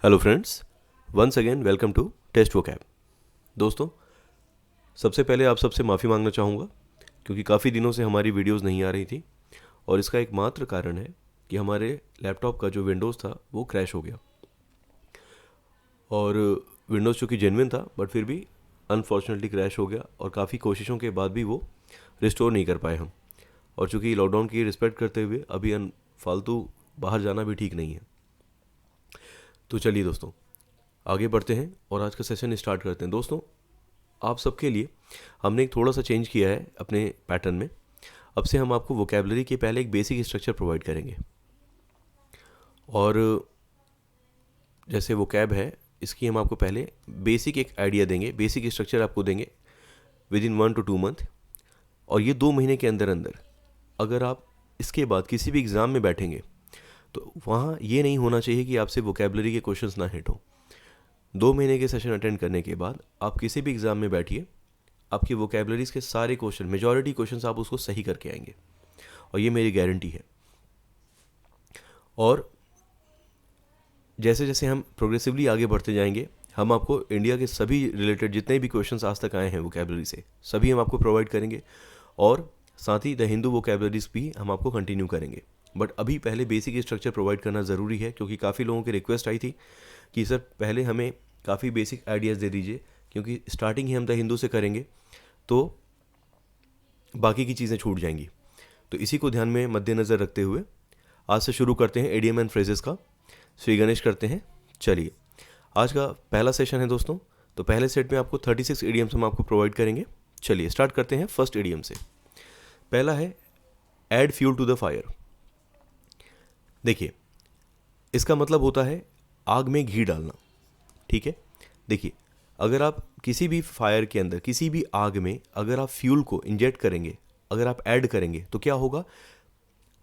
Hello friends, once again welcome to test vocab. दोस्तों, सबसे पहले आप सबसे माफ़ी मांगना चाहूँगा क्योंकि काफ़ी दिनों से हमारी वीडियोस नहीं आ रही थी और इसका एकमात्र कारण है कि हमारे लैपटॉप का जो विंडोज़ था वो क्रैश हो गया। और विंडोज़ चूँकि जेन्युइन था बट फिर भी अनफॉर्चुनेटली क्रैश हो गया और काफ़ी कोशिशों के बाद भी वो रिस्टोर नहीं कर पाए हम। और चूँकि लॉकडाउन की रिस्पेक्ट करते हुए अभी फालतू बाहर जाना भी ठीक नहीं है। तो चलिए दोस्तों, आगे बढ़ते हैं और आज का सेशन स्टार्ट करते हैं। दोस्तों, आप सबके लिए हमने एक थोड़ा सा चेंज किया है अपने पैटर्न में। अब से हम आपको वोकेबलरी के पहले एक बेसिक स्ट्रक्चर प्रोवाइड करेंगे और जैसे वोकैब है इसकी हम आपको पहले बेसिक एक आइडिया देंगे, बेसिक स्ट्रक्चर आपको देंगे विद इन 1 to 2 मंथ। और ये 2 महीने के अंदर अंदर अगर आप इसके बाद किसी भी एग्ज़ाम में बैठेंगे तो वहाँ ये नहीं होना चाहिए कि आपसे वोकेबलरी के क्वेश्चंस ना हिट हो। 2 महीने के सेशन अटेंड करने के बाद आप किसी भी एग्ज़ाम में बैठिए, आपकी वोकेबलरीज के सारे क्वेश्चन, मेजॉरिटी क्वेश्चंस आप उसको सही करके आएंगे और ये मेरी गारंटी है। और जैसे जैसे हम प्रोग्रेसिवली आगे बढ़ते जाएंगे, हम आपको इंडिया के सभी रिलेटेड जितने भी क्वेश्चंस आज तक आए हैं वोकेबलरी से, सभी हम आपको प्रोवाइड करेंगे और साथ ही द हिंदू वोकेबलरीज भी हम आपको कंटिन्यू करेंगे। बट अभी पहले बेसिक स्ट्रक्चर प्रोवाइड करना ज़रूरी है क्योंकि काफ़ी लोगों की रिक्वेस्ट आई थी कि सर पहले हमें काफ़ी बेसिक आइडियाज़ दे दीजिए, क्योंकि स्टार्टिंग ही हम द हिंदू से करेंगे तो बाकी की चीज़ें छूट जाएंगी। तो इसी को ध्यान में मद्देनज़र रखते हुए आज से शुरू करते हैं एडीएम एंड फ्रेजेस का। श्री गणेश करते हैं। चलिए, आज का पहला सेशन है दोस्तों। तो पहले सेट में आपको 36 इडियम्स हम आपको प्रोवाइड करेंगे। चलिए स्टार्ट करते हैं फर्स्ट इडियम से। पहला है add fuel to the fire. देखिए, इसका मतलब होता है आग में घी डालना। ठीक है, देखिए, अगर आप किसी भी फायर के अंदर, किसी भी आग में अगर आप फ्यूल को इंजेक्ट करेंगे, अगर आप ऐड करेंगे तो क्या होगा?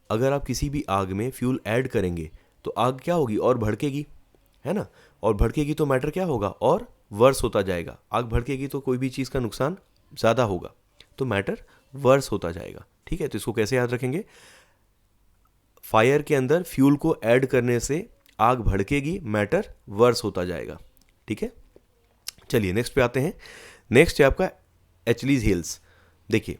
अगर आप किसी भी आग में फ्यूल ऐड करेंगे तो आग क्या होगी? और भड़केगी, है ना? और भड़केगी तो मैटर क्या होगा? और वर्स होता जाएगा। आग भड़केगी तो कोई भी चीज़ का नुकसान ज़्यादा होगा, तो मैटर वर्स होता जाएगा। ठीक है, तो इसको कैसे याद रखेंगे? फायर के अंदर फ्यूल को ऐड करने से आग भड़केगी, मैटर वर्स होता जाएगा। ठीक है, चलिए नेक्स्ट पे आते हैं। नेक्स्ट है आपका एचलीज हिल्स। देखिए,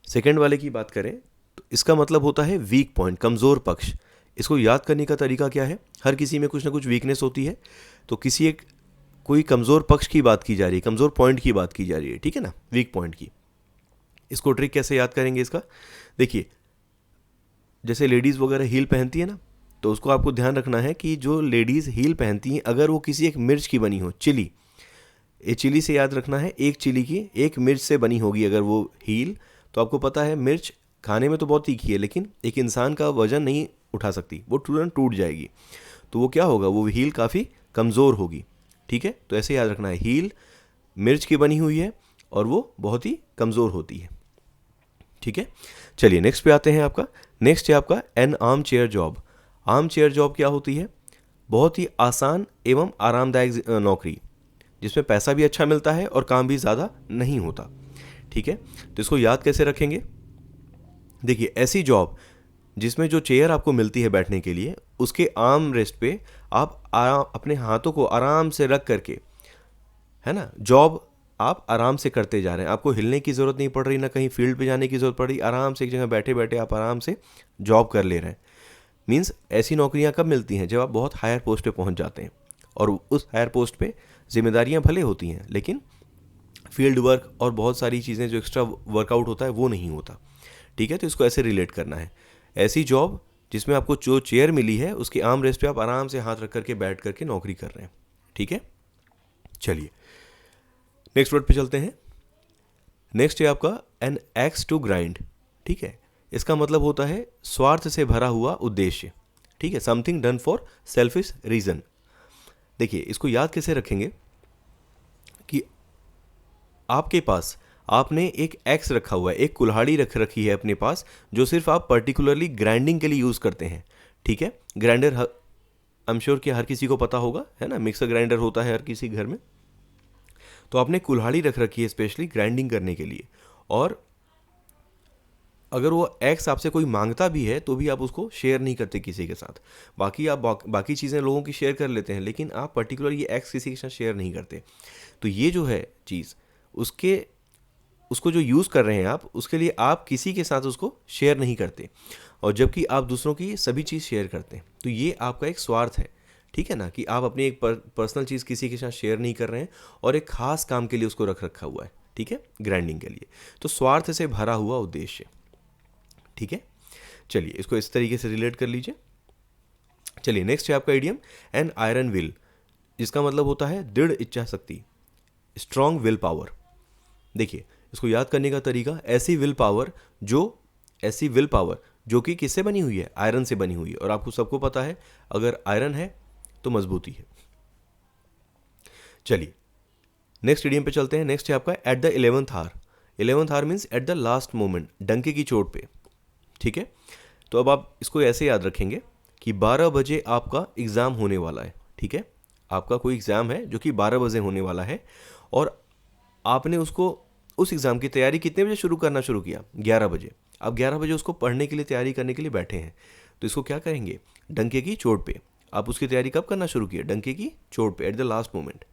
सेकेंड वाले की बात करें तो इसका मतलब होता है वीक पॉइंट, कमज़ोर पक्ष। इसको याद करने का तरीका क्या है? हर किसी में कुछ ना कुछ वीकनेस होती है, तो किसी एक कोई कमज़ोर पक्ष की बात की जा रही है, कमज़ोर पॉइंट की बात की जा रही है, ठीक है ना, वीक पॉइंट की। इसको ट्रिक कैसे याद करेंगे इसका? देखिए, जैसे लेडीज़ वगैरह हील पहनती है ना, तो उसको आपको ध्यान रखना है कि जो लेडीज़ हील पहनती हैं अगर वो किसी एक मिर्च की बनी हो, चिली, ये चिली से याद रखना है, एक चिली की एक मिर्च से बनी होगी अगर वो हील, तो आपको पता है मिर्च खाने में तो बहुत तीखी है लेकिन एक इंसान का वजन नहीं उठा सकती, वो तुरंत टूट जाएगी। तो वो क्या होगा? वो हील काफ़ी कमज़ोर होगी। ठीक है, तो ऐसे याद रखना है, हील मिर्च की बनी हुई है और वो बहुत ही कमज़ोर होती है। ठीक है, चलिए नेक्स्ट पे आते हैं। आपका नेक्स्ट है आपका N arm chair job. Arm chair job क्या होती है? बहुत ही आसान एवं आरामदायक नौकरी जिसमें पैसा भी अच्छा मिलता है और काम भी ज़्यादा नहीं होता। ठीक है, तो इसको याद कैसे रखेंगे? देखिए, ऐसी जॉब जिसमें जो चेयर आपको मिलती है बैठने के लिए, उसके आर्म रेस्ट पे आप अपने हाथों को आराम से रख करके, है ना, जॉब आप आराम से करते जा रहे हैं। आपको हिलने की ज़रूरत नहीं पड़ रही, ना कहीं फील्ड पे जाने की ज़रूरत पड़ रही, आराम से एक जगह बैठे बैठे आप आराम से जॉब कर ले रहे हैं। मीन्स ऐसी नौकरियां कब मिलती हैं? जब आप बहुत हायर पोस्ट पे पहुंच जाते हैं और उस हायर पोस्ट पे जिम्मेदारियां भले होती हैं लेकिन फील्ड वर्क और बहुत सारी चीज़ें जो एक्स्ट्रा वर्कआउट होता है वो नहीं होता। ठीक है, तो इसको ऐसे रिलेट करना है, ऐसी जॉब जिसमें आपको जो चेयर मिली है उसके आर्म रेस्ट पे आप आराम से हाथ रख करके बैठ करके नौकरी कर रहे हैं। ठीक है, चलिए नेक्स्ट वर्ड पे चलते हैं। नेक्स्ट है आपका एन एक्स टू ग्राइंड। ठीक है, इसका मतलब होता है स्वार्थ से भरा हुआ उद्देश्य। ठीक है, something done for selfish reason. देखिए, इसको याद कैसे रखेंगे कि आपके पास आपने एक एक्स रखा हुआ है, एक कुल्हाड़ी रख रखी है अपने पास जो सिर्फ आप पर्टिकुलरली ग्राइंडिंग के लिए यूज़ करते हैं। ठीक है, ग्राइंडर आई एम श्योर कि हर किसी को पता होगा, है ना, मिक्सर ग्राइंडर होता है हर किसी घर में। तो आपने कुल्हाड़ी रख रखी है स्पेशली ग्राइंडिंग करने के लिए, और अगर वो एक्स आपसे कोई मांगता भी है तो भी आप उसको शेयर नहीं करते किसी के साथ। बाकी आप बाकी चीज़ें लोगों की शेयर कर लेते हैं, लेकिन आप पर्टिकुलर ये एक्स किसी के साथ शेयर नहीं करते। तो ये जो है चीज़, उसको जो यूज़ कर रहे हैं आप, उसके लिए आप किसी के साथ उसको शेयर नहीं करते, और जबकि आप दूसरों की सभी चीज़ शेयर करते हैं। तो ये आपका एक स्वार्थ है, ठीक है ना, कि आप अपनी एक पर्सनल चीज़ किसी के साथ शेयर नहीं कर रहे हैं और एक खास काम के लिए उसको रख रखा हुआ है, ठीक है, ग्राइंडिंग के लिए। तो स्वार्थ से भरा हुआ उद्देश्य, ठीक है। चलिए इसको इस तरीके से रिलेट कर लीजिए। चलिए नेक्स्ट है आपका इडियम एन आयरन विल, जिसका मतलब होता है दृढ़ इच्छा शक्ति, स्ट्रॉन्ग विल पावर। देखिए इसको याद करने का तरीका, ऐसी विल पावर जो कि किससे बनी हुई है, आयरन से बनी हुई है, और आपको सबको पता है अगर आयरन है तो मजबूती है। चलिए नेक्स्ट इडियम पे चलते हैं। नेक्स्ट है आपका at the 11th hour. 11th hour means at the last moment, डंके की चोट पे, ठीक है। तो अब आप इसको ऐसे याद रखेंगे कि 12 बजे आपका एग्ज़ाम होने वाला है, ठीक है। आपका कोई एग्ज़ाम है जो कि 12 बजे होने वाला है, और आपने उस एग्ज़ाम की तैयारी कितने बजे करना शुरू किया, 11 बजे। आप 11 बजे उसको पढ़ने के लिए, तैयारी करने के लिए बैठे हैं। तो इसको क्या करेंगे, डंके की चोट पे। आप उसकी तैयारी कब करना शुरू किए, डंके की चोट पे, एट द लास्ट मोमेंट।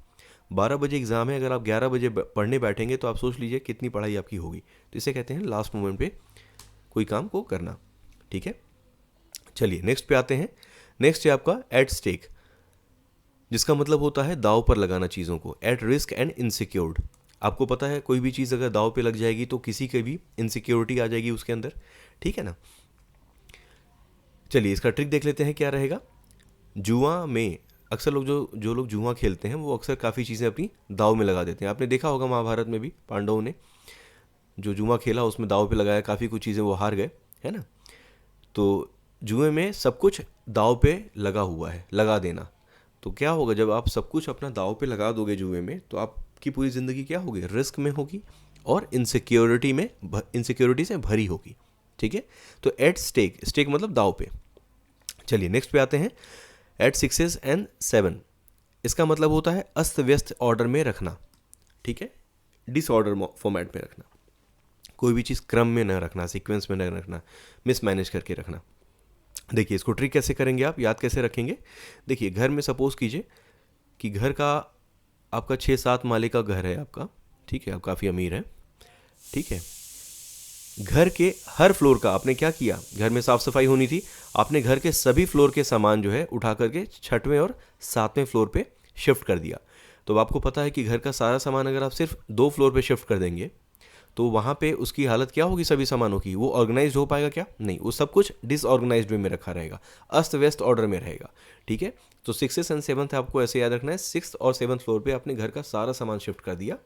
12 बजे एग्ज़ाम है, अगर आप 11 बजे पढ़ने बैठेंगे तो आप सोच लीजिए कितनी पढ़ाई आपकी होगी। तो इसे कहते हैं लास्ट मोमेंट पे कोई काम को करना, ठीक है। चलिए नेक्स्ट पे आते हैं। नेक्स्ट है आपका एट स्टेक, जिसका मतलब होता है दाव पर लगाना चीज़ों को, एट रिस्क एंड इनसिक्योर्ड। आपको पता है कोई भी चीज़ अगर दाव पे लग जाएगी तो किसी की भी इनसिक्योरिटी आ जाएगी उसके अंदर, ठीक है ना। चलिए इसका ट्रिक देख लेते हैं क्या रहेगा। जुआ में अक्सर लोग जो लोग जुआ खेलते हैं वो अक्सर काफ़ी चीज़ें अपनी दाव में लगा देते हैं। आपने देखा होगा महाभारत में भी पांडवों ने जो जुआ खेला उसमें दाव पे लगाया, काफ़ी कुछ चीज़ें वो हार गए, है ना। तो जुए में सब कुछ दाव पे लगा हुआ है, लगा देना। तो क्या होगा, जब आप सब कुछ अपना दाव पे लगा दोगे जुए में, तो आपकी पूरी ज़िंदगी क्या होगी, रिस्क में होगी और इनसिक्योरिटी से भरी होगी, ठीक है। तो एट स्टेक, स्टेक मतलब दाव पे। चलिए नेक्स्ट पे आते हैं। एट 6 and 7, इसका मतलब होता है अस्त व्यस्त ऑर्डर में रखना, ठीक है, डिसऑर्डर फॉर्मेट में रखना। कोई भी चीज़ क्रम में न रखना, सीक्वेंस में न रखना, मिसमैनेज करके रखना। देखिए इसको ट्रिक कैसे करेंगे, आप याद कैसे रखेंगे। देखिए घर में सपोज कीजिए कि घर का आपका 6-7 माले का घर है आपका, ठीक है, आप काफ़ी अमीर हैं, ठीक है। घर के हर फ्लोर का आपने क्या किया, घर में साफ़ सफाई होनी थी, आपने घर के सभी फ्लोर के सामान जो है उठा करके 6वें और 7वें फ्लोर पे शिफ्ट कर दिया। तो अब आपको पता है कि घर का सारा सामान अगर आप सिर्फ 2 फ्लोर पे शिफ्ट कर देंगे तो वहाँ पे उसकी हालत क्या होगी, सभी सामानों की, वो ऑर्गेनाइज हो पाएगा क्या, नहीं, वो सब कुछ डिसऑर्गेनाइज्ड वे में रखा रहेगा, अस्त व्यस्त ऑर्डर में रहेगा, ठीक है। तो 6th and 7th आपको ऐसे याद रखना है, 6th और 7th फ्लोर पे आपने घर का सारा सामान शिफ्ट कर दिया,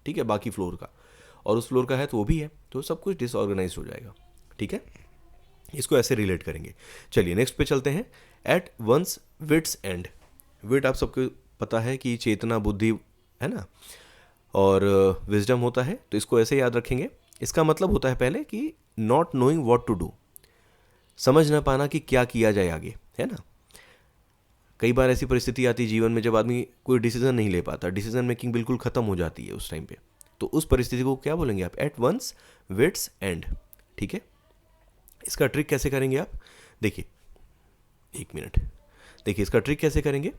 ठीक है, बाकी फ्लोर का, और उस फ्लोर का है तो वो भी है, तो सब कुछ डिसऑर्गेनाइज हो जाएगा, ठीक है। इसको ऐसे रिलेट करेंगे। चलिए नेक्स्ट पे चलते हैं। एट वंस विट्स एंड, विट आप सबको पता है कि चेतना, बुद्धि, है ना, और विजडम होता है। तो इसको ऐसे याद रखेंगे। इसका मतलब होता है पहले कि not knowing what to do, समझ ना पाना कि क्या किया जाए आगे, है ना। कई बार ऐसी परिस्थिति आती है जीवन में जब आदमी कोई डिसीजन नहीं ले पाता, डिसीजन मेकिंग बिल्कुल ख़त्म हो जाती है उस टाइम पे। तो उस परिस्थिति को क्या बोलेंगे आप, एट वंस विट्स एंड, ठीक है। इसका ट्रिक कैसे करेंगे आप, देखिए 1 मिनट, देखिए इसका ट्रिक कैसे करेंगे।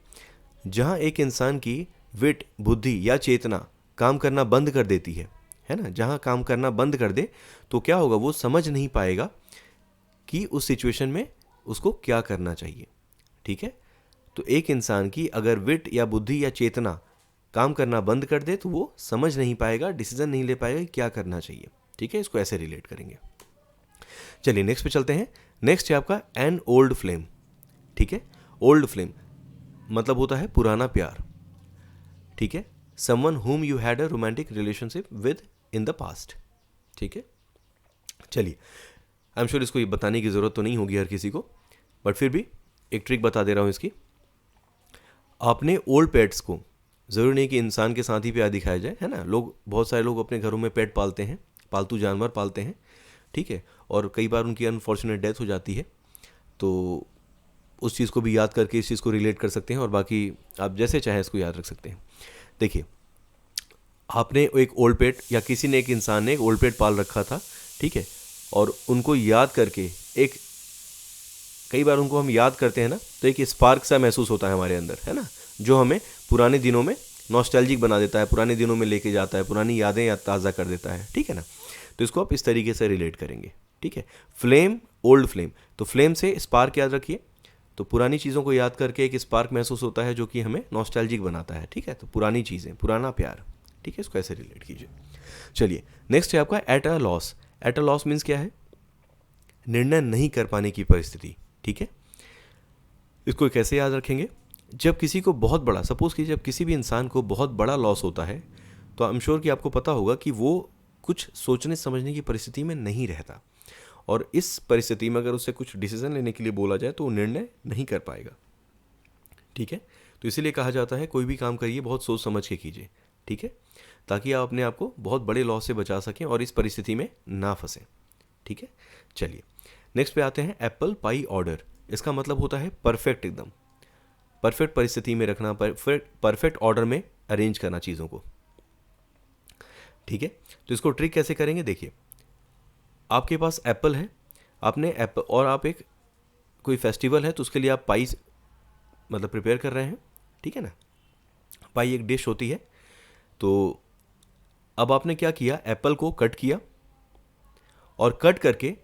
जहाँ एक इंसान की विट, बुद्धि या चेतना काम करना बंद कर देती है ना, जहाँ काम करना बंद कर दे तो क्या होगा, वो समझ नहीं पाएगा कि उस सिचुएशन में उसको क्या करना चाहिए, ठीक है। तो एक इंसान की अगर विट या बुद्धि या चेतना काम करना बंद कर दे तो वो समझ नहीं पाएगा, डिसीजन नहीं ले पाएगा कि क्या करना चाहिए, ठीक है। इसको ऐसे रिलेट करेंगे। चलिए नेक्स्ट पे चलते हैं। नेक्स्ट है आपका एन ओल्ड फ्लेम, ठीक है। ओल्ड फ्लेम मतलब होता है पुराना प्यार, ठीक है, someone whom you had a romantic relationship with in the past, ठीक है। चलिए आई एम श्योर इसको ये बताने की ज़रूरत तो नहीं होगी हर किसी को, बट फिर भी एक ट्रिक बता दे रहा हूँ इसकी। आपने ओल्ड पेट्स को, ज़रूरी नहीं कि इंसान के साथ ही प्यार दिखाया जाए, है ना, बहुत सारे लोग अपने घरों में पेट पालते हैं, पालतू जानवर पालते हैं, ठीक है, और कई बार उनकी अनफॉर्चुनेट डेथ हो जाती है। तो उस चीज़ को भी याद करके इस चीज़ को रिलेट कर सकते हैं, और बाकी आप जैसे चाहें इसको याद रख सकते हैं। देखिए आपने एक ओल्ड पेट या किसी ने, एक इंसान ने एक ओल्ड पेट पाल रखा था, ठीक है, और उनको याद करके एक, कई बार उनको हम याद करते हैं ना, तो एक स्पार्क सा महसूस होता है हमारे अंदर, है ना, जो हमें पुराने दिनों में नॉस्टैल्जिक बना देता है, पुराने दिनों में लेके जाता है, पुरानी यादें याद ताज़ा कर देता है, ठीक है ना। तो इसको आप इस तरीके से रिलेट करेंगे, ठीक है। फ्लेम, ओल्ड फ्लेम, तो फ्लेम से स्पार्क याद रखिए, तो पुरानी चीज़ों को याद करके एक स्पार्क महसूस होता है जो कि हमें नॉस्टैल्जिक बनाता है, ठीक है। तो पुरानी चीज़ें, पुराना प्यार, ठीक है, इसको ऐसे रिलेट कीजिए। चलिए नेक्स्ट है आपका at a loss. At a loss means क्या है? निर्णय नहीं कर पाने की परिस्थिति, ठीक है। इसको कैसे याद रखेंगे? जब किसी को बहुत बड़ा, सपोज कीजिए जब किसी भी इंसान को बहुत बड़ा लॉस होता है, तो आई एम श्योर कि आपको पता होगा कि वो कुछ सोचने समझने की परिस्थिति में नहीं रहता, और इस परिस्थिति में अगर उससे कुछ डिसीजन लेने के लिए बोला जाए तो वो निर्णय नहीं कर पाएगा, ठीक है। तो इसीलिए कहा जाता है कोई भी काम करिए बहुत सोच समझ के कीजिए, ठीक है, ताकि आप अपने आप को बहुत बड़े लॉस से बचा सकें और इस परिस्थिति में ना फंसें, ठीक है। चलिए नेक्स्ट पे आते हैं, एप्पल पाई ऑर्डर। इसका मतलब होता है परफेक्ट, एकदम परफेक्ट परिस्थिति में रखना, परफेक्ट ऑर्डर में अरेंज करना चीज़ों को, ठीक है। तो इसको ट्रिक कैसे करेंगे? देखिए, आपके पास एप्पल है, आपने एप्पल, और आप एक कोई फेस्टिवल है तो उसके लिए आप पाई मतलब प्रिपेयर कर रहे हैं, ठीक है ना। पाई एक डिश होती है। तो अब आपने क्या किया, एप्पल को कट किया और कट करके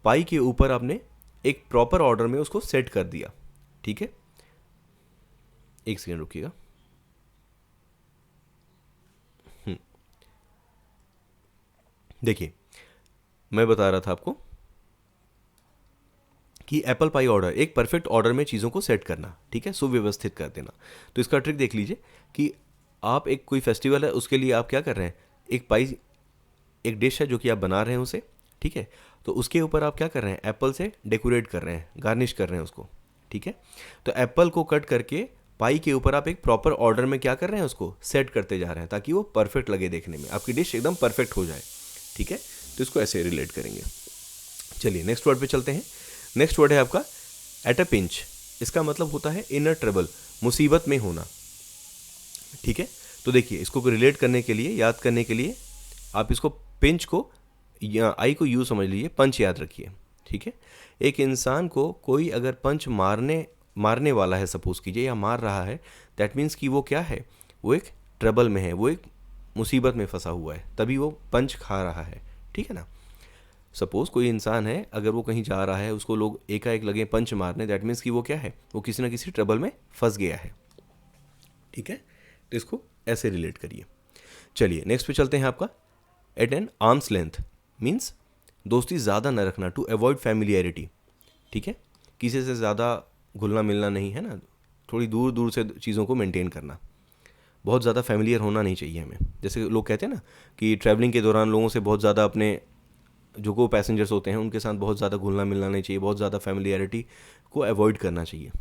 पाई के ऊपर आपने एक प्रॉपर ऑर्डर में उसको सेट कर दिया, ठीक है। एक सेकेंड रुकिएगा। देखिए, मैं बता रहा था आपको कि एप्पल पाई ऑर्डर, एक परफेक्ट ऑर्डर में चीज़ों को सेट करना, ठीक है, सुव्यवस्थित कर देना। तो इसका ट्रिक देख लीजिए कि आप एक कोई फेस्टिवल है उसके लिए आप क्या कर रहे हैं, एक पाई, एक डिश है जो कि आप बना रहे हैं उसे, ठीक है। तो उसके ऊपर आप क्या कर रहे हैं, एप्पल से डेकोरेट कर रहे हैं, गार्निश कर रहे हैं उसको, ठीक है। तो एप्पल को कट करके पाई के ऊपर आप एक प्रॉपर ऑर्डर में क्या कर रहे हैं, उसको सेट करते जा रहे हैं ताकि वो परफेक्ट लगे देखने में, आपकी डिश एकदम परफेक्ट हो जाए, ठीक है। तो इसको ऐसे रिलेट करेंगे। चलिए नेक्स्ट वर्ड पे चलते हैं। नेक्स्ट वर्ड है आपका एट अ पिंच। इसका मतलब होता है इनर ट्रबल, मुसीबत में होना, ठीक है। तो देखिए, इसको रिलेट करने के लिए, याद करने के लिए आप इसको पिंच को, या आई को यू समझ लीजिए, पंच याद रखिए, ठीक है। एक इंसान को कोई अगर पंच मारने वाला है सपोज कीजिए, या मार रहा है, दैट मीन्स कि वो क्या है, वो एक ट्रबल में है, वो एक मुसीबत में फंसा हुआ है, तभी वो पंच खा रहा है, ठीक है ना। सपोज कोई इंसान है, अगर वो कहीं जा रहा है, उसको लोग एकाएक लगे पंच मारने, दैट मीन्स कि वो क्या है, वो किसी ना किसी ट्रबल में फंस गया है, ठीक है। तो इसको ऐसे रिलेट करिए। चलिए नेक्स्ट पे चलते हैं आपका, at an arms length means दोस्ती ज़्यादा न रखना, टू अवॉइड फैमिलियरिटी, ठीक है। किसी से ज़्यादा घुलना मिलना नहीं, है ना, थोड़ी दूर दूर से चीज़ों को मेंटेन करना, बहुत ज़्यादा फैमिलियर होना नहीं चाहिए हमें। जैसे लोग कहते हैं ना कि ट्रैवलिंग के दौरान लोगों से बहुत ज़्यादा, अपने जो को पैसेंजर्स होते हैं उनके साथ बहुत ज़्यादा घुलना मिलना नहीं चाहिए, बहुत ज़्यादा फैमिलियरिटी को अवॉइड करना चाहिए।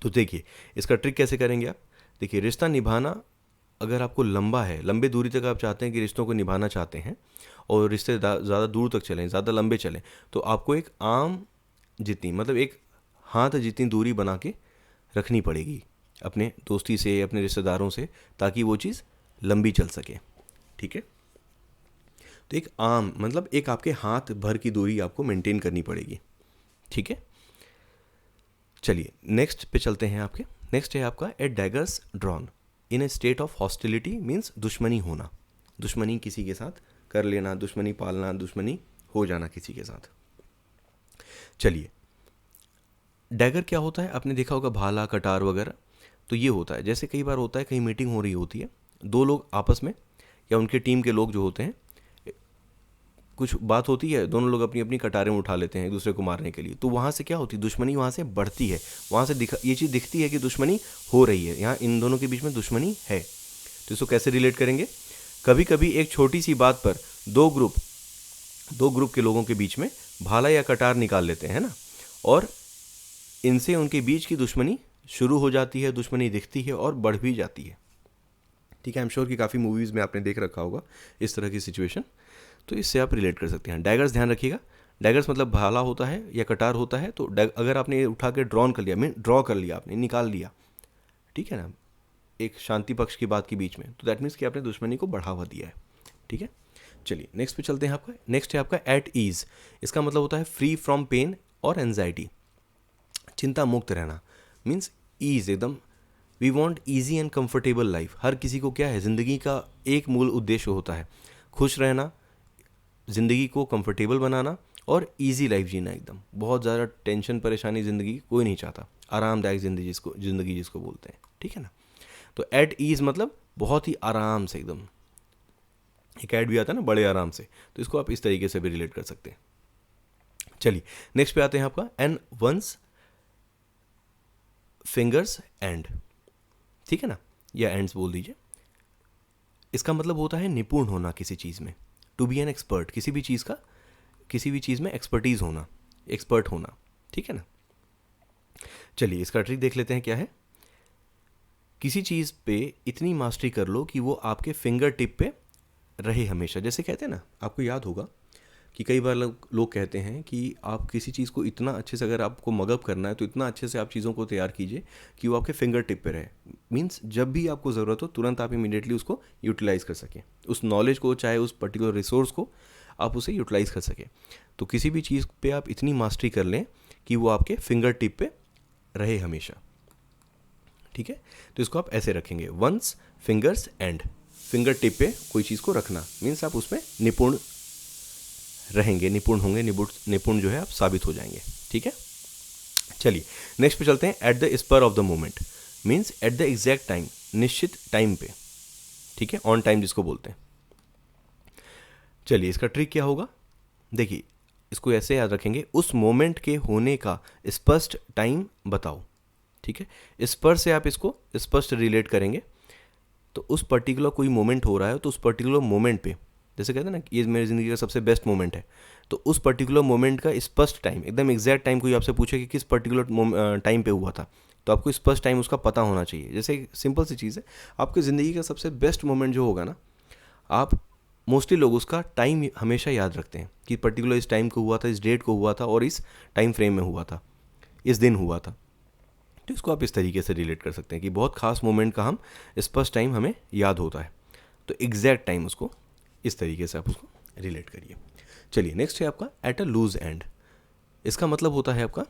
तो देखिए, इसका ट्रिक कैसे करेंगे आप? देखिए, रिश्ता निभाना अगर आपको लंबा है, लंबे दूरी तक आप चाहते हैं कि रिश्तों को निभाना चाहते हैं और रिश्ते ज़्यादा दूर तक चलें, ज़्यादा लंबे चलें, तो आपको एक आम जितनी, मतलब एक हाथ जितनी दूरी बना के रखनी पड़ेगी अपने दोस्ती से, अपने रिश्तेदारों से, ताकि वो चीज़ लंबी चल सके, ठीक है। तो एक आम मतलब एक आपके हाथ भर की दूरी आपको मेंटेन करनी पड़ेगी, ठीक है। चलिए नेक्स्ट पे चलते हैं आपके। नेक्स्ट है आपका at daggers drawn in a state of hostility means दुश्मनी होना, दुश्मनी किसी के साथ कर लेना, दुश्मनी पालना, दुश्मनी हो जाना किसी के साथ। चलिए, डैगर क्या होता है? आपने देखा होगा भाला, कटार वगैरह। तो ये होता है, जैसे कई बार होता है कहीं मीटिंग हो रही होती है, दो लोग आपस में या उनके टीम के लोग जो होते हैं, कुछ बात होती है, दोनों लोग अपनी अपनी कटारें उठा लेते हैं एक दूसरे को मारने के लिए, तो वहाँ से क्या होती है, दुश्मनी वहाँ से बढ़ती है, वहाँ से ये चीज़ दिखती है कि दुश्मनी हो रही है, यहाँ इन दोनों के बीच में दुश्मनी है। तो इसको कैसे रिलेट करेंगे? कभी कभी एक छोटी सी बात पर दो ग्रुप के लोगों के बीच में भाला या कटार निकाल लेते हैं ना, और इनसे उनके बीच की दुश्मनी शुरू हो जाती है, दुश्मनी दिखती है और बढ़ भी जाती है, ठीक है। आई एम श्योर कि काफ़ी मूवीज़ में आपने देख रखा होगा इस तरह की सिचुएशन, तो इससे आप रिलेट कर सकते हैं। डैगर्स ध्यान रखिएगा, डैगर्स मतलब भाला होता है या कटार होता है, तो अगर आपने उठा के ड्रॉन कर लिया, मीन ड्रॉ कर लिया, आपने निकाल लिया, ठीक है ना, एक शांति पक्ष की बात के बीच में, तो दैट मीन्स कि आपने दुश्मनी को बढ़ावा दिया है, ठीक है। चलिए नेक्स्ट पे चलते हैं। आपका नेक्स्ट है आपका एट ईज। इसका मतलब होता है फ्री फ्रॉम पेन और एंजाइटी, चिंता मुक्त रहना, मीन्स ईज एकदम। We want easy and comfortable life. हर किसी को क्या है, ज़िंदगी का एक मूल उद्देश्य होता है खुश रहना, ज़िंदगी को कंफर्टेबल बनाना और इजी लाइफ जीना। एकदम बहुत ज़्यादा टेंशन परेशानी ज़िंदगी कोई नहीं चाहता, आरामदायक ज़िंदगी जिसको बोलते हैं, ठीक है ना। तो एट ईज मतलब बहुत ही आराम से, एकदम एक ऐड भी आता है ना, बड़े आराम से, तो इसको आप इस तरीके से भी रिलेट कर सकते हैं। चलिए नेक्स्ट पे आते हैं आपका एंड वंस फिंगर्स एंड, ठीक है ना, या एंड्स बोल दीजिए। इसका मतलब होता है निपुण होना किसी चीज़ में, टू बी एन एक्सपर्ट, किसी भी चीज़ में एक्सपर्टीज होना, एक्सपर्ट होना, ठीक है ना। चलिए इसका ट्रिक देख लेते हैं क्या है। किसी चीज़ पे इतनी मास्टरी कर लो कि वो आपके फिंगर टिप पे रहे हमेशा। जैसे कहते हैं ना, आपको याद होगा कि कई बार लोग कहते हैं कि आप किसी चीज़ को इतना अच्छे से, अगर आपको मगअप करना है तो इतना अच्छे से आप चीज़ों को तैयार कीजिए कि वो आपके फिंगर टिप पे रहे। मीन्स जब भी आपको ज़रूरत हो तुरंत आप इमीडिएटली उसको यूटिलाइज़ कर सकें, उस नॉलेज को, चाहे उस पर्टिकुलर रिसोर्स को आप उसे यूटिलाइज़ कर सकें। तो किसी भी चीज़ पे आप इतनी मास्टरी कर लें कि वो आपके फिंगर टिप पे रहे हमेशा, ठीक है। तो इसको आप ऐसे रखेंगे, one's fingers end, finger tip पे कोई चीज़ को रखना, मीन्स आप उसमें निपुण रहेंगे, निपुण होंगे, निपुण जो है आप साबित हो जाएंगे, ठीक है। चलिए नेक्स्ट पे चलते हैं। At the spur of the moment means at the exact time, निश्चित टाइम पे, ठीक है, ऑन टाइम जिसको बोलते हैं। चलिए इसका ट्रिक क्या होगा, देखिए इसको ऐसे याद रखेंगे, उस मोमेंट के होने का स्पष्ट टाइम बताओ, ठीक है। स्पर से आप इसको स्पष्ट रिलेट करेंगे, तो उस पर्टिकुलर कोई मोमेंट हो रहा है तो उस पर्टिकुलर मोमेंट पे, जैसे कहते हैं ना ये मेरी ज़िंदगी का सबसे बेस्ट मोमेंट है, तो उस पर्टिकुलर मोमेंट का स्पष्ट टाइम, एकदम एग्जैक्ट टाइम, कोई आपसे पूछे कि किस पर्टिकुलर टाइम पे हुआ था, तो आपको स्पष्ट टाइम उसका पता होना चाहिए। जैसे सिंपल सी चीज़ है, आपकी ज़िंदगी का सबसे बेस्ट मोमेंट जो होगा ना, आप मोस्टली लोग उसका टाइम हमेशा याद रखते हैं कि पर्टिकुलर इस टाइम को हुआ था, इस डेट को हुआ था और इस टाइम फ्रेम में हुआ था, इस दिन हुआ था। तो इसको आप इस तरीके से रिलेट कर सकते हैं कि बहुत खास मोमेंट का हम स्पष्ट टाइम हमें याद होता है, तो एग्जैक्ट टाइम उसको इस तरीके से आप उसको रिलेट करिए। चलिए नेक्स्ट है आपका एट अ लूज एंड। इसका मतलब होता है आपका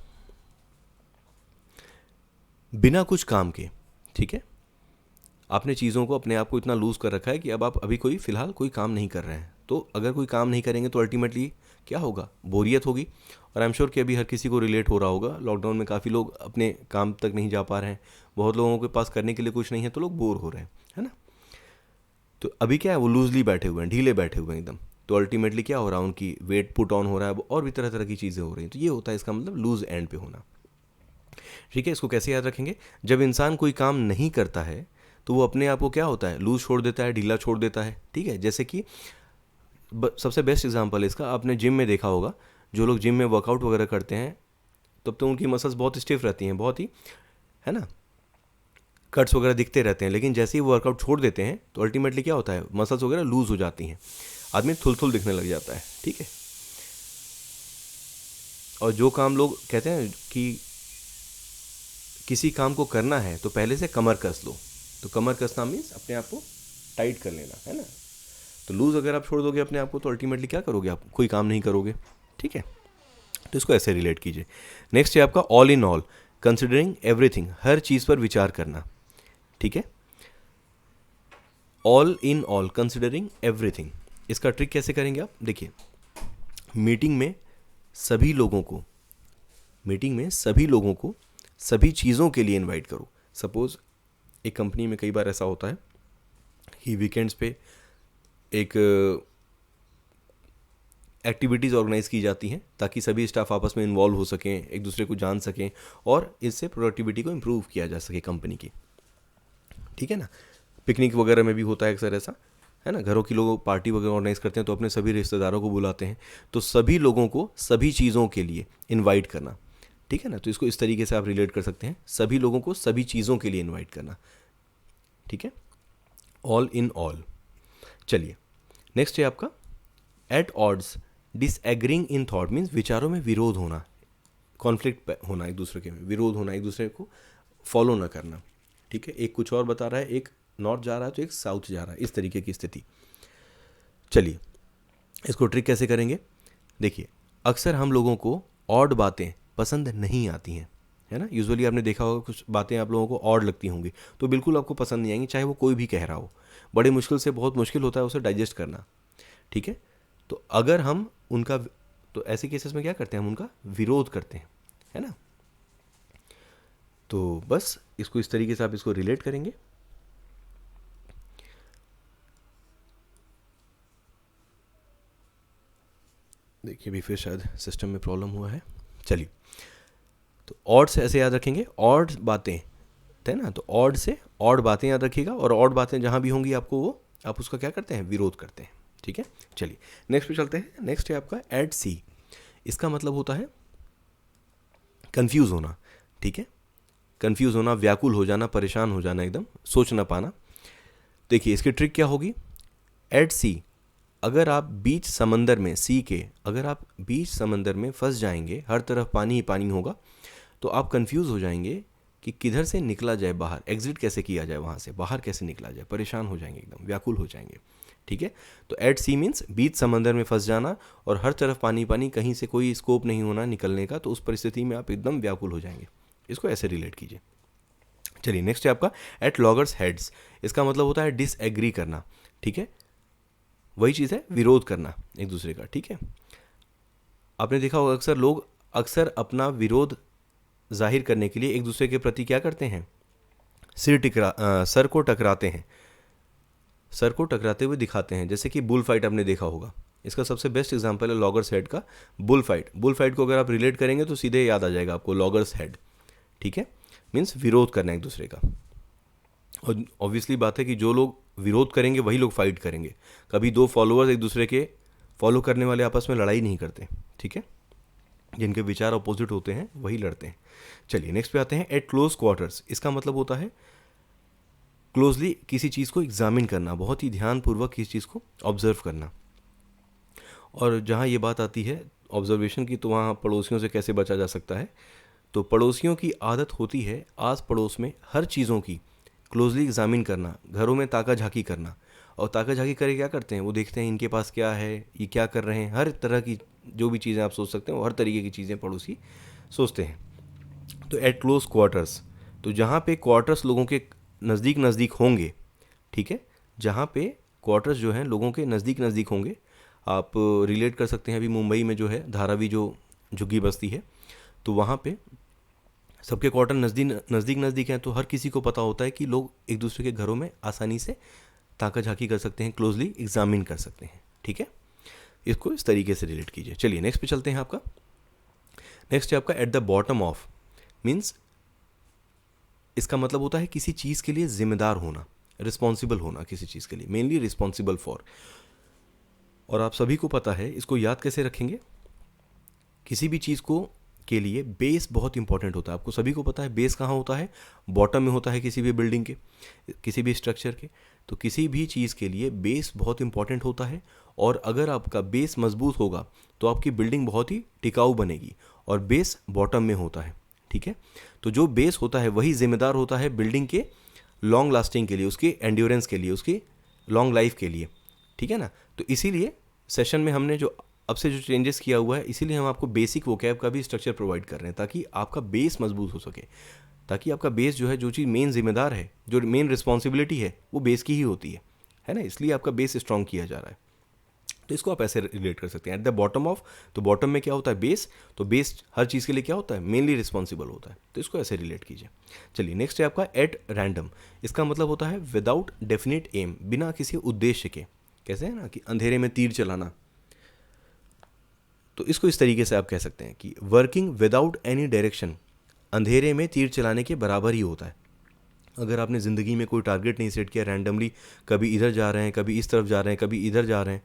बिना कुछ काम के, ठीक है। आपने चीज़ों को, अपने आप को इतना लूज कर रखा है कि अब आप अभी फिलहाल कोई काम नहीं कर रहे हैं, तो अगर कोई काम नहीं करेंगे तो अल्टीमेटली क्या होगा, बोरियत होगी। और आई एम श्योर कि अभी हर किसी को रिलेट हो रहा होगा, लॉकडाउन में काफ़ी लोग अपने काम तक नहीं जा पा रहे हैं, बहुत लोगों के पास करने के लिए कुछ नहीं है, तो लोग बोर हो रहे हैं, है ना। तो अभी क्या है, वो लूजली बैठे हुए हैं, ढीले बैठे हुए हैं एकदम, तो अल्टीमेटली क्या हो रहा है, उनकी वेट पुट ऑन हो रहा है, और भी तरह तरह की चीज़ें हो रही हैं। तो ये होता है इसका मतलब लूज एंड पे होना, ठीक है। इसको कैसे याद रखेंगे, जब इंसान कोई काम नहीं करता है तो वो अपने आप को क्या होता है, लूज छोड़ देता है, ढीला छोड़ देता है, ठीक है। जैसे कि सबसे बेस्ट एग्जांपल है इसका, आपने जिम में देखा होगा, जो लोग जिम में वर्कआउट वगैरह करते हैं तब तो उनकी मसल्स बहुत स्टिफ रहती हैं, बहुत ही, है ना, कट्स वगैरह दिखते रहते हैं, लेकिन जैसे ही वो वर्कआउट छोड़ देते हैं तो अल्टीमेटली क्या होता है, मसल्स वगैरह लूज हो जाती हैं, आदमी थुल दिखने लग जाता है, ठीक है। और जो काम लोग कहते हैं कि किसी काम को करना है तो पहले से कमर कस लो, तो कमर कसना मीन्स अपने आप को टाइट कर लेना, है ना। तो लूज़ अगर आप छोड़ दोगे अपने आप को तो अल्टीमेटली क्या करोगे, आप कोई काम नहीं करोगे, ठीक है। तो इसको ऐसे रिलेट कीजिए। नेक्स्ट है आपका all in all, considering everything, हर चीज़ पर विचार करना, ठीक है। All in all, considering everything, इसका ट्रिक कैसे करेंगे आप, देखिए मीटिंग में सभी लोगों को सभी चीज़ों के लिए इनवाइट करो। सपोज़ एक कंपनी में कई बार ऐसा होता है कि वीकेंड्स पे एक एक्टिविटीज़ ऑर्गेनाइज की जाती हैं ताकि सभी स्टाफ आपस में इन्वॉल्व हो सकें, एक दूसरे को जान सकें और इससे प्रोडक्टिविटी को इम्प्रूव किया जा सके कंपनी की, ठीक है ना। पिकनिक वगैरह में भी होता है अक्सर ऐसा, है ना, घरों की लोग पार्टी वगैरह ऑर्गेनाइज करते हैं तो अपने सभी रिश्तेदारों को बुलाते हैं, तो सभी लोगों को सभी चीज़ों के लिए इन्वाइट करना, ठीक है ना। तो इसको इस तरीके से आप रिलेट कर सकते हैं, सभी लोगों को सभी चीज़ों के लिए इन्वाइट करना, ठीक है, ऑल इन ऑल। चलिए नेक्स्ट है आपका at odds, disagreeing in thought means विचारों में विरोध होना, कॉन्फ्लिक्ट होना, एक दूसरे के विरोध होना, एक दूसरे को फॉलो ना करना, ठीक है। एक कुछ और बता रहा है, एक नॉर्थ जा रहा है तो एक साउथ जा रहा है, इस तरीके की स्थिति। चलिए इसको ट्रिक कैसे करेंगे? देखिए, अक्सर हम लोगों को ऑड बातें पसंद नहीं आती हैं, है ना। यूजुअली आपने देखा होगा कुछ बातें आप लोगों को ऑड लगती होंगी, तो बिल्कुल आपको पसंद नहीं आएंगी, चाहे वो कोई भी कह रहा हो। बड़े मुश्किल से, बहुत मुश्किल होता है उसे डाइजेस्ट करना, ठीक है। तो अगर हम उनका, तो ऐसे केसेस में क्या करते हैं, हम उनका विरोध करते हैं, है ना। तो बस इसको इस तरीके से आप इसको रिलेट करेंगे। देखिए अभी फिर शायद सिस्टम में प्रॉब्लम हुआ है। चलिए, तो ऑड से ऐसे याद रखेंगे, ऑड बातें, है ना। तो ऑड से ऑड बातें याद रखिएगा, और ऑड बातें जहाँ भी होंगी आपको वो, आप उसका क्या करते हैं, विरोध करते हैं, ठीक है। चलिए नेक्स्ट पे चलते हैं। नेक्स्ट है आपका एट सी। इसका मतलब होता है कंफ्यूज होना, ठीक है। कंफ्यूज होना, व्याकुल हो जाना, परेशान हो जाना, एकदम सोच ना पाना। देखिए इसकी ट्रिक क्या होगी? एट सी, अगर आप बीच समंदर में, सी के, अगर आप बीच समंदर में फंस जाएंगे, हर तरफ पानी ही पानी होगा, तो आप कंफ्यूज हो जाएंगे कि किधर से निकला जाए बाहर, एग्जिट कैसे किया जाए, वहाँ से बाहर कैसे निकला जाए, परेशान हो जाएंगे, एकदम व्याकुल हो जाएंगे, ठीक है। तो एट सी मीन्स बीच समंदर में फंस जाना और हर तरफ पानी पानी, कहीं से कोई स्कोप नहीं होना निकलने का, तो उस परिस्थिति में आप एकदम व्याकुल हो जाएंगे। इसको ऐसे रिलेट कीजिए। चलिए नेक्स्ट है आपका एट लॉगर्स हेड्स। इसका मतलब होता है डिसएग्री करना, ठीक है। वही चीज़ है, विरोध करना एक दूसरे का, ठीक है। आपने देखा होगा अक्सर लोग अक्सर अपना विरोध जाहिर करने के लिए एक दूसरे के प्रति क्या करते हैं, सर को टकराते हैं, सर को टकराते हुए दिखाते हैं। जैसे कि बुल फाइट आपने देखा होगा, इसका सबसे बेस्ट एग्जांपल है लॉगर्स हेड का बुल फाइट। बुल फाइट को अगर आप रिलेट करेंगे तो सीधे याद आ जाएगा आपको लॉगर्स हेड, ठीक है। मीन्स विरोध करना एक दूसरे का। और ऑब्वियसली बात है कि जो लोग विरोध करेंगे वही लोग फाइट करेंगे। कभी दो फॉलोअर्स एक दूसरे के फॉलो करने वाले आपस में लड़ाई नहीं करते, ठीक है। जिनके विचार अपोजिट होते हैं वही लड़ते हैं। चलिए नेक्स्ट पे आते हैं एट क्लोज क्वार्टर्स। इसका मतलब होता है क्लोजली किसी चीज़ को एग्जामिन करना, बहुत ही ध्यानपूर्वक किसी चीज़ को ऑब्जर्व करना। और जहाँ ये बात आती है ऑब्जर्वेशन की, तो वहाँ पड़ोसियों से कैसे बचा जा सकता है। तो पड़ोसियों की आदत होती है आस पड़ोस में हर चीज़ों की क्लोजली एग्जामिन करना, घरों में ताका झाकी करना। और ताका झाकी करे क्या करते हैं, वो देखते हैं इनके पास क्या है, ये क्या कर रहे हैं, हर तरह की जो भी चीज़ें आप सोच सकते हैं वो हर तरीके की चीज़ें पड़ोसी सोचते हैं। तो एट क्लोज क्वार्टर्स, तो जहाँ पे क्वार्टर्स लोगों के नज़दीक नज़दीक होंगे, ठीक है, जहाँ पे क्वार्टर्स जो हैं लोगों के नज़दीक नज़दीक होंगे। आप रिलेट कर सकते हैं, अभी मुंबई में जो है धारावी जो झुग्गी बस्ती है, तो वहाँ पे सबके क्वार्टर नज़दीक नज़दीक हैं, तो हर किसी को पता होता है कि लोग एक दूसरे के घरों में आसानी से ताका झाकी कर सकते हैं, क्लोजली एग्जामिन कर सकते हैं, ठीक है। इसको इस तरीके से रिलेट कीजिए। चलिए नेक्स्ट पे चलते हैं। आपका नेक्स्ट है आपका at the bottom of. Means इसका मतलब होता है किसी चीज़ के लिए जिम्मेदार होना, रिस्पॉन्सिबल होना किसी चीज़ के लिए, मेनली रिस्पॉन्सिबल फॉर। और आप सभी को पता है, इसको याद कैसे रखेंगे, किसी भी चीज़ को के लिए बेस बहुत इंपॉर्टेंट होता है। आपको सभी को पता है बेस कहाँ होता है, बॉटम में होता है किसी भी बिल्डिंग के, किसी भी स्ट्रक्चर के। तो किसी भी चीज़ के लिए बेस बहुत इंपॉर्टेंट होता है, और अगर आपका बेस मजबूत होगा तो आपकी बिल्डिंग बहुत ही टिकाऊ बनेगी। और बेस बॉटम में होता है, ठीक है। तो जो बेस होता है वही जिम्मेदार होता है बिल्डिंग के लॉन्ग लास्टिंग के लिए, उसकी एंड्योरेंस के लिए, उसकी लॉन्ग लाइफ के लिए, ठीक है ना। तो इसीलिए सेशन में हमने जो अब से जो चेंजेस किया हुआ है, इसीलिए हम आपको बेसिक वोकैब का भी स्ट्रक्चर प्रोवाइड कर रहे हैं, ताकि आपका बेस मजबूत हो सके, ताकि आपका बेस जो है, जो चीज़ मेन जिम्मेदार है, जो मेन रिस्पॉन्सिबिलिटी है, वो बेस की ही होती है ना। इसलिए आपका बेस स्ट्रॉन्ग किया जा रहा है। तो इसको आप ऐसे रिलेट कर सकते हैं, एट द बॉटम ऑफ। तो बॉटम में क्या होता है, बेस। तो बेस हर चीज़ के लिए क्या होता है, मेनली रिस्पॉन्सिबल होता है। तो इसको ऐसे रिलेट कीजिए। चलिए नेक्स्ट है आपका एट रैंडम। इसका मतलब होता है विदाउट डेफिनेट एम, बिना किसी उद्देश्य के। कैसे है ना कि अंधेरे में तीर चलाना, तो इसको इस तरीके से आप कह सकते हैं कि वर्किंग विदाउट एनी डायरेक्शन, अंधेरे में तीर चलाने के बराबर ही होता है। अगर आपने ज़िंदगी में कोई टारगेट नहीं सेट किया, रैंडमली कभी इधर जा रहे हैं, कभी इस तरफ जा रहे हैं, कभी इधर जा रहे हैं,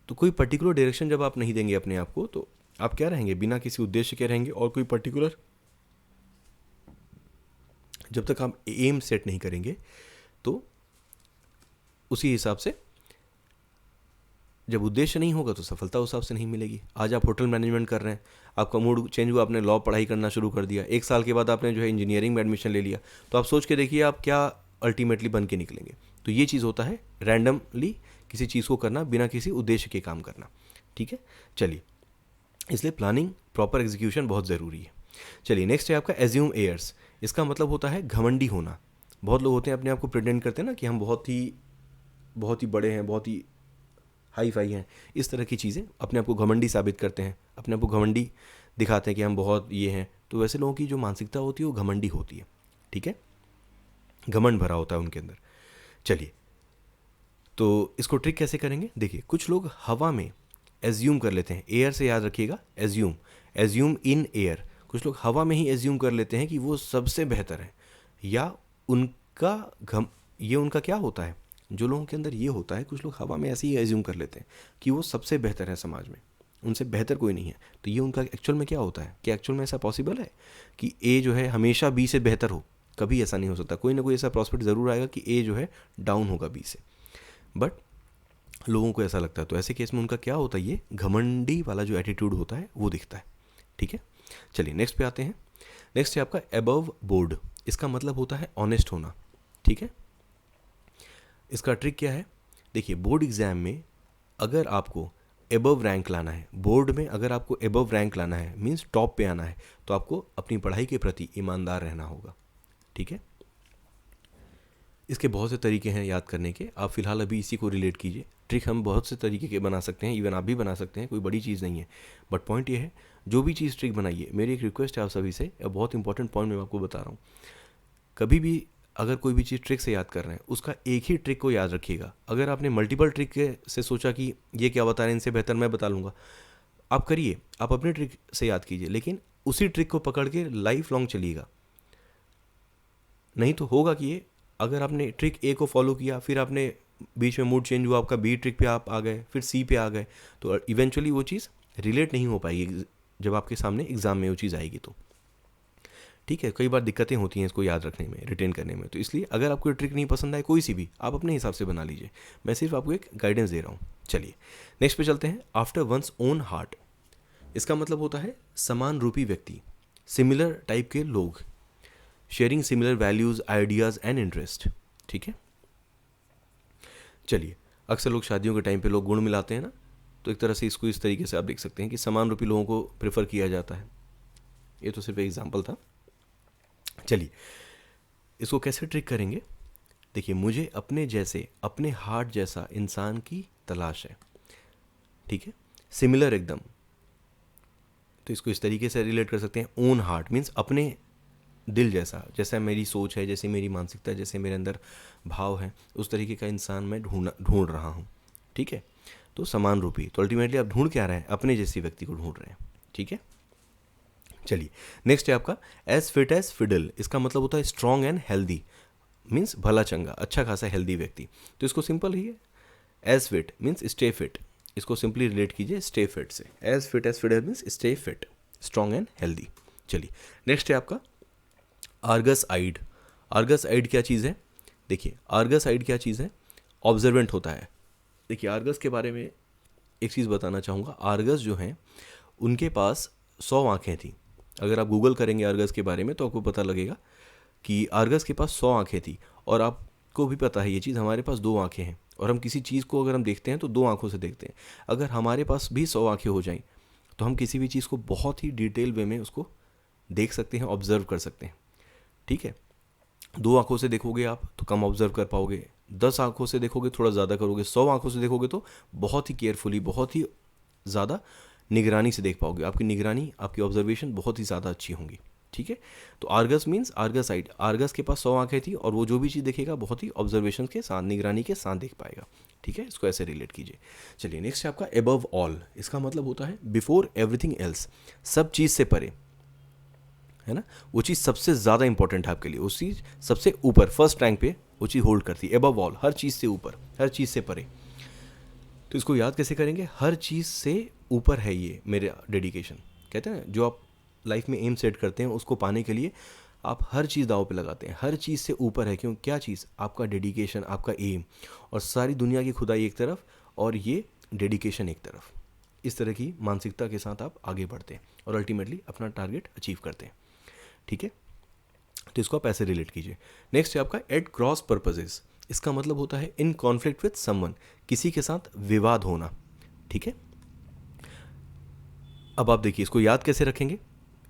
तो कोई पर्टिकुलर डायरेक्शन जब आप नहीं देंगे अपने आप को, तो आप क्या रहेंगे, बिना किसी उद्देश्य के रहेंगे। और कोई पर्टिकुलर जब तक आप एम सेट नहीं करेंगे, तो उसी हिसाब से जब उद्देश्य नहीं होगा तो सफलता उस हिसाब से नहीं मिलेगी। आज आप होटल मैनेजमेंट कर रहे हैं, आपका मूड चेंज हुआ, आपने लॉ पढ़ाई करना शुरू कर दिया, 1 साल के बाद आपने जो है इंजीनियरिंग में एडमिशन ले लिया, तो आप सोच के देखिए आप क्या अल्टीमेटली बन के निकलेंगे। तो ये चीज़ होता है रैंडमली किसी चीज़ को करना बिना किसी उद्देश्य के काम करना। ठीक है, चलिए, इसलिए प्लानिंग, प्रॉपर एग्जीक्यूशन बहुत ज़रूरी है। चलिए, नेक्स्ट है आपका एज्यूम एयर्स। इसका मतलब होता है घमंडी होना। बहुत लोग होते हैं अपने आप को प्रिटेंड करते हैं ना कि हम बहुत ही बड़े हैं, बहुत ही हाई फाई हैं, इस तरह की चीज़ें अपने आप को घमंडी साबित करते हैं, अपने आप को घमंडी दिखाते हैं कि हम बहुत ये हैं। तो वैसे लोगों की जो मानसिकता होती है वो घमंडी होती है। ठीक है, घमंड भरा होता है उनके अंदर। चलिए, तो इसको ट्रिक कैसे करेंगे? देखिए, कुछ लोग हवा में एज्यूम कर लेते हैं, एयर से याद रखिएगा, एज्यूम इन एयर। कुछ लोग हवा में ही एज्यूम कर लेते हैं कि वो सबसे बेहतर है, या ये उनका क्या होता है, जो लोगों के अंदर ये होता है, कुछ लोग हवा में ऐसे ही एज्यूम कर लेते हैं कि वो सबसे बेहतर है समाज में, उनसे बेहतर कोई नहीं है। तो ये उनका एक्चुअल में क्या होता है? क्या एक्चुअल में ऐसा पॉसिबल है कि ए जो है हमेशा बी से बेहतर हो? कभी ऐसा नहीं हो सकता। कोई ना कोई ऐसा प्रॉस्पेक्ट ज़रूर आएगा कि ए जो है डाउन होगा बी से, बट लोगों को ऐसा लगता है। तो ऐसे केस में उनका क्या होता है? ये घमंडी वाला जो एटीट्यूड होता है वो दिखता है। ठीक है, चलिए नेक्स्ट पे आते हैं। नेक्स्ट है आपका एबव बोर्ड। इसका मतलब होता है ऑनेस्ट होना। ठीक है, इसका ट्रिक क्या है? देखिए, बोर्ड एग्जाम में अगर आपको एबव रैंक लाना है, बोर्ड में अगर आपको एबव रैंक लाना है, मीन्स टॉप पे आना है, तो आपको अपनी पढ़ाई के प्रति ईमानदार रहना होगा। ठीक है, इसके बहुत से तरीके हैं याद करने के, आप फिलहाल अभी इसी को रिलेट कीजिए। ट्रिक हम बहुत से तरीके के बना सकते हैं, इवन आप भी बना सकते हैं, कोई बड़ी चीज़ नहीं है। बट पॉइंट ये है, जो भी चीज़ ट्रिक बनाइए, मेरी एक रिक्वेस्ट है आप सभी से, बहुत इंपॉर्टेंट पॉइंट मैं आपको बता रहा हूँ। कभी भी अगर कोई भी चीज़ ट्रिक से याद कर रहे हैं, उसका एक ही ट्रिक को याद रखिएगा। अगर आपने मल्टीपल ट्रिक से सोचा कि ये क्या बता रहे हैं, इनसे बेहतर मैं बता लूँगा, आप करिए, आप अपने ट्रिक से याद कीजिए, लेकिन उसी ट्रिक को पकड़ के लाइफ लॉन्ग चलिएगा। नहीं तो होगा कि ये, अगर आपने ट्रिक ए को फॉलो किया, फिर आपने बीच में मूड चेंज हुआ, आपका बी ट्रिक पे आप आ गए, फिर सी पे आ गए, तो इवेंचुअली वो चीज़ रिलेट नहीं हो पाएगी जब आपके सामने एग्ज़ाम में वो चीज़ आएगी तो। ठीक है, कई बार दिक्कतें होती हैं इसको याद रखने में, रिटेन करने में। तो इसलिए अगर आपको ट्रिक नहीं पसंद आए, कोई सी भी, आप अपने हिसाब से बना लीजिए, मैं सिर्फ आपको एक गाइडेंस दे रहा हूँ। चलिए नेक्स्ट पे चलते हैं। After one's own heart. इसका मतलब होता है समान रूपी व्यक्ति, सिमिलर टाइप के लोग, sharing similar values, ideas and interest. ठीक है, चलिए, अक्सर लोग शादियों के टाइम पे लोग गुण मिलाते हैं ना, तो एक तरह से इसको इस तरीके से आप देख सकते हैं कि समान रूपी लोगों को प्रेफर किया जाता है। ये तो सिर्फ एग्जाम्पल था। चलिए, इसको कैसे ट्रिक करेंगे? देखिए, मुझे अपने जैसे, अपने हार्ट जैसा इंसान की तलाश है। ठीक है, सिमिलर एकदम, तो इसको इस तरीके से रिलेट कर सकते हैं। ओन हार्ट मीन्स अपने दिल जैसा, जैसा मेरी सोच है, जैसे मेरी मानसिकता है, जैसे मेरे अंदर भाव है, उस तरीके का इंसान मैं ढूंढ रहा हूँ। ठीक है, तो समान रूपी, तो अल्टीमेटली आप ढूंढ क्या रहे हैं? अपने जैसी व्यक्ति को ढूंढ रहे हैं। ठीक है, चलिए नेक्स्ट है आपका एज फिट एज फिडल। इसका मतलब होता है स्ट्रॉन्ग एंड हेल्दी, मीन्स भला चंगा, अच्छा खासा हेल्दी व्यक्ति। तो इसको सिंपल ही है, as fit means stay fit, इसको सिंपली रिलेट कीजिए स्टे फिट से। As fit as fiddle means stay fit, strong and healthy. चलिए नेक्स्ट है आपका आर्गस आइड। आर्गस आइड क्या चीज़ है? देखिए, आर्गस आइड क्या चीज़ है? ऑब्जर्वेंट होता है। देखिए, आर्गस के बारे में एक चीज़ बताना चाहूँगा। आर्गस जो हैं, उनके पास 100 आँखें थी। अगर आप गूगल करेंगे आर्गस के बारे में तो आपको पता लगेगा कि आर्गस के पास 100 आँखें थी। और आपको भी पता है ये चीज़, हमारे पास 2 आँखें हैं, और हम किसी चीज़ को अगर हम देखते हैं तो 2 आँखों से देखते हैं। अगर हमारे पास भी 100 आँखें हो जाएं तो हम किसी भी चीज़ को बहुत ही डिटेल वे में उसको देख सकते हैं, ऑब्जर्व कर सकते हैं। ठीक है, 2 आँखों से देखोगे आप तो कम ऑब्जर्व कर पाओगे, 10 आँखों से देखोगे थोड़ा ज़्यादा करोगे, 100 आँखों से देखोगे तो बहुत ही केयरफुली, बहुत ही ज़्यादा निगरानी से देख पाओगे। आपकी निगरानी, आपकी ऑब्जर्वेशन बहुत ही ज़्यादा अच्छी होंगी। ठीक है, तो आर्गस मीन्स आर्गस आइड। आर्गस के पास 100 आँखें थी और वो जो भी चीज़ देखेगा बहुत ही ऑब्जर्वेशन के साथ, निगरानी के साथ देख पाएगा। ठीक है, इसको ऐसे रिलेट कीजिए। चलिए नेक्स्ट है आपका एबव ऑल। इसका मतलब होता है बिफोर एवरीथिंग एल्स, सब चीज़ से परे, है ना, वो चीज़ सबसे ज़्यादा इंपॉर्टेंट है आपके लिए, उस चीज़ सबसे ऊपर, फर्स्ट रैंक पे वो चीज़ होल्ड करती है। एबव ऑल, हर चीज़ से ऊपर, हर चीज़ से परे। तो इसको याद कैसे करेंगे? हर चीज़ से ऊपर है ये मेरा डेडिकेशन। कहते हैं जो आप लाइफ में एम सेट करते हैं उसको पाने के लिए आप हर चीज़ दांव पे लगाते हैं। हर चीज़ से ऊपर है, क्यों? क्या चीज़? आपका डेडिकेशन, आपका एम, और सारी दुनिया की खुदाई एक तरफ और ये डेडिकेशन एक तरफ। इस तरह की मानसिकता के साथ आप आगे बढ़ते हैं और अल्टीमेटली अपना टारगेट अचीव करते हैं। ठीक है, तो इसको आप ऐसे रिलेट कीजिए। नेक्स्ट है आपका एट क्रॉस पर्पजेस। इसका मतलब होता है इन कॉन्फ्लिक्ट विथ समवन, किसी के साथ विवाद होना। ठीक है, अब आप देखिए इसको याद कैसे रखेंगे।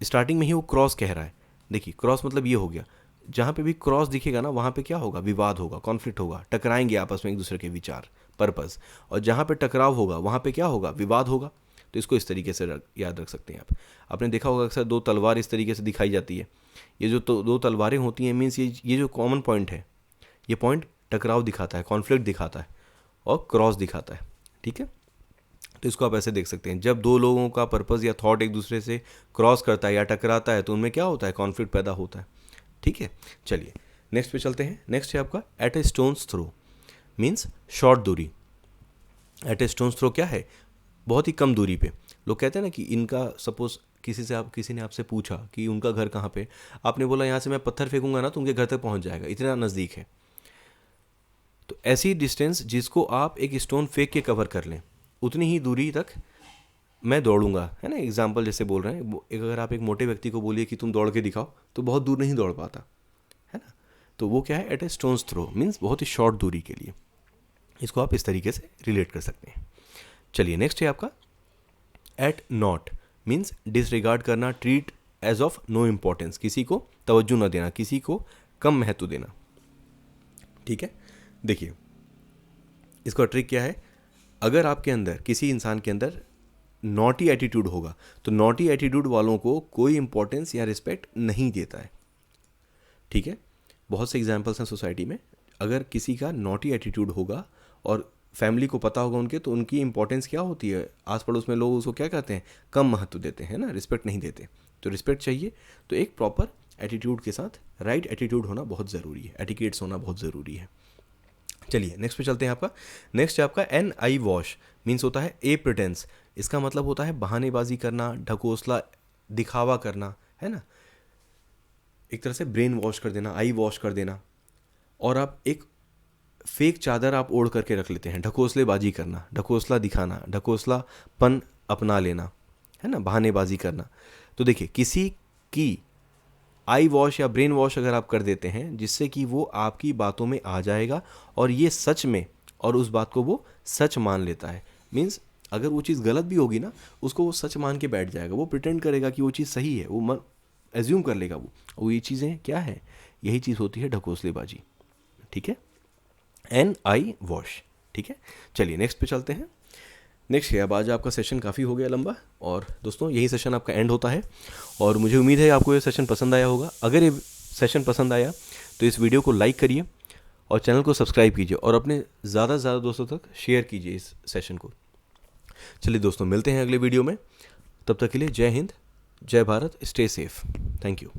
स्टार्टिंग में ही वो क्रॉस कह रहा है, देखिए क्रॉस मतलब ये हो गया, जहाँ पे भी क्रॉस दिखेगा ना वहाँ पे क्या होगा, विवाद होगा, कॉन्फ्लिक्ट होगा, टकराएंगे आपस में एक दूसरे के विचार, पर्पस। और जहाँ पे टकराव होगा वहाँ पे क्या होगा, विवाद होगा। तो इसको इस तरीके से याद रख सकते हैं आप। आपने देखा होगा अक्सर दो तलवार इस तरीके से दिखाई जाती है। ये जो दो तलवारें होती हैं मीन्स ये जो कॉमन पॉइंट है, ये पॉइंट टकराव दिखाता है, कॉन्फ्लिक्ट दिखाता है और क्रॉस दिखाता है। ठीक है, तो इसको आप ऐसे देख सकते हैं, जब दो लोगों का पर्पस या थॉट एक दूसरे से क्रॉस करता है या टकराता है तो उनमें क्या होता है, कॉन्फ्लिक्ट पैदा होता है। ठीक है, चलिए नेक्स्ट पे चलते हैं। नेक्स्ट है आपका एट ए स्टोन्स थ्रो, मीन्स शॉर्ट दूरी। एट ए स्टोन्स थ्रो क्या है, बहुत ही कम दूरी पे। लोग कहते हैं ना कि इनका, सपोज किसी ने आपसे पूछा कि उनका घर कहाँ पे, आपने बोला यहाँ से मैं पत्थर फेंकूंगा ना तो उनके घर तक पहुँच जाएगा, इतना नज़दीक है। तो ऐसी डिस्टेंस जिसको आप एक स्टोन फेंक के कवर कर लें, उतनी ही दूरी तक मैं दौड़ूंगा, है ना। एग्जाम्पल जैसे बोल रहे हैं, अगर आप एक मोटे व्यक्ति को बोलिए कि तुम दौड़ के दिखाओ तो बहुत दूर नहीं दौड़ पाता, है ना। तो वो क्या है, एट ए स्टोन्स थ्रो, मीन्स बहुत ही शॉर्ट दूरी के लिए। इसको आप इस तरीके से रिलेट कर सकते हैं। चलिए नेक्स्ट है आपका एट नॉट, मीन्स डिसरिगार्ड करना, treat as of no importance, किसी को तवज्जो न देना, किसी को कम महत्व देना। ठीक है, देखिए इसका ट्रिक क्या है, अगर आपके अंदर, किसी इंसान के अंदर नॉटी एटीट्यूड होगा तो नॉटी एटीट्यूड वालों को कोई इंपॉर्टेंस या रिस्पेक्ट नहीं देता है। ठीक है, बहुत से एग्जाम्पल्स हैं सोसाइटी में। अगर किसी का नॉटी एटीट्यूड होगा और फैमिली को पता होगा उनके, तो उनकी इंपॉर्टेंस क्या होती है, आस पड़ोस में लोग उसको क्या कहते हैं, कम महत्व देते हैं ना, रिस्पेक्ट नहीं देते। तो रिस्पेक्ट चाहिए तो एक प्रॉपर एटीट्यूड के साथ राइट एटीट्यूड होना बहुत ज़रूरी है, एटिकेट्स होना बहुत ज़रूरी है। चलिए नेक्स्ट पे चलते हैं। आपका नेक्स्ट है आपका एन आई वॉश, मीन्स होता है ए प्रिटेंस। इसका मतलब होता है बहानेबाजी करना, ढकोसला, दिखावा करना, है ना। एक तरह से ब्रेन वॉश कर देना, आई वॉश कर देना। और आप एक फेक चादर आप ओढ़ करके रख लेते हैं, ढकोसलेबाजी करना, ढकोसला दिखाना, ढकोसलापन अपना लेना, है ना, बहानेबाजी करना। तो देखिए किसी की आई वॉश या ब्रेन वॉश अगर आप कर देते हैं जिससे कि वो आपकी बातों में आ जाएगा और ये सच में, और उस बात को वो सच मान लेता है। मीन्स अगर वो चीज़ गलत भी होगी ना, उसको वो सच मान के बैठ जाएगा, वो प्रिटेंड करेगा कि वो चीज़ सही है, वो एज्यूम कर लेगा वो ये चीज़ें क्या है, यही चीज़ होती है ढकोसलेबाजी। ठीक है, एन आई वॉश। ठीक है, चलिए नेक्स्ट पे चलते हैं। नेक्स्ट है, अब आज आपका सेशन काफ़ी हो गया लंबा, और दोस्तों यही सेशन आपका एंड होता है। और मुझे उम्मीद है आपको ये सेशन पसंद आया होगा। अगर ये सेशन पसंद आया तो इस वीडियो को लाइक करिए और चैनल को सब्सक्राइब कीजिए और अपने ज़्यादा से ज़्यादा दोस्तों तक शेयर कीजिए इस सेशन को। चलिए दोस्तों, मिलते हैं अगले वीडियो में। तब तक के लिए जय हिंद, जय Bharat, stay safe, thank you.